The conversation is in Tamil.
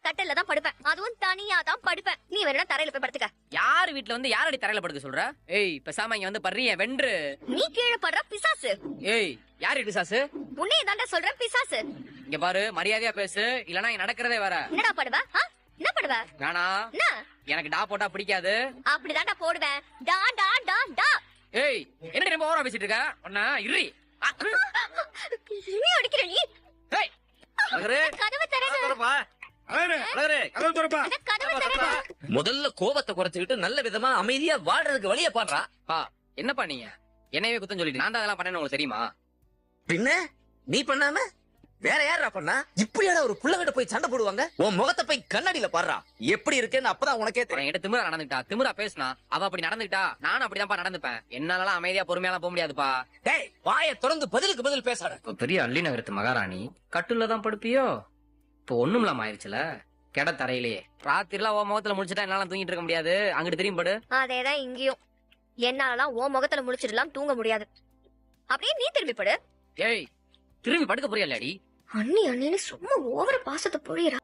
கட்டல்ல தான் படுப்பேன், அதுவும் தனியா தான் படுப்பேன். நீ வேணா தரையில போய் படுத்துக்க. யார் வீட்ல வந்து யாரடி தரையில படுக்க சொல்ற? ஏய் பேசாம இங்க வந்து படுறிய வென்று. நீ கீழே படுற பிசாசு. ஏய் யார் பிசாசு? உன்னைய தாண்டா சொல்றேன் பிசாசு. இங்க பாரு மரியாதையா பேசு, இல்லனா இங்க நடக்கிறதே வேற. என்னடா படுவ? என்ன படுவ? நானா? என்ன? எனக்கு டா போட்டா பிடிக்காது. அப்படிதான்டா போடுவேன். டா டா டா டா. ஏய் என்ன ரொம்ப ஓவரா பேசிட்டு இருக்க? ஒண்ணா இரி. நீ அடிக்கிற நீ. ஏய் அகரே கதவை திறங்க. முதல்ல கோபத்தை குறைச்சுக்கிட்டு நல்ல விதமா அமைதியா வாழ்றதுக்கு வழிய பாடுறா. என்னப்பா நீங்க என்னையவே குத்தம் சொல்லிட்டு நான் தான் அதெல்லாம் பண்ணேன்னு உங்களுக்கு தெரியுமா? பின்ன நீ பண்ணாம வேற யாரா பண்ணா? இப்படியான ஒரு புள்ளகிட்ட போய் சண்டை போடுவாங்க? உன் முகத்தை போய் கண்ணாடியில பாடுறா, எப்படி இருக்குன்னு அப்பதான் உனக்கே தெரியும். என்கிட்ட திமிரா நடந்துட்டா, திமிரா பேசினா, அவ அப்படி நடந்துட்டா நானும் அப்படிதான்ப்பா நடந்துப்பேன். என்னாலலாம் அமைதியா பொறுமையாலாம் போக முடியாதுப்பா. டேய் வாயை திறந்து பதிலுக்கு பதில் பேசாத. இப்ப பெரிய அள்ளி நகரத்து மகாராணி கட்டுல தான் படுப்பியோ? இப்போ ஒண்ணும் இல்லாம ஆயிருச்சுல, கெட தரையிலேயே ராத்திரிலாம் உன் முகத்துல முடிச்சுட்டா என்னால தூங்கிட்டு இருக்க முடியாது. அங்கிட்டு திரும்பி படு. அதேதான் இங்கேயும். என்னாலலாம் உன் முகத்துல முடிச்சிடலாம் தூங்க முடியாது. அப்படியே நீ திரும்பி படு. ஏய் திரும்பி படுக்க போறியா இல்லடி? அண்ணி அண்ணின்னு சும்மா ஓவர பாசத்தை பொழியறா.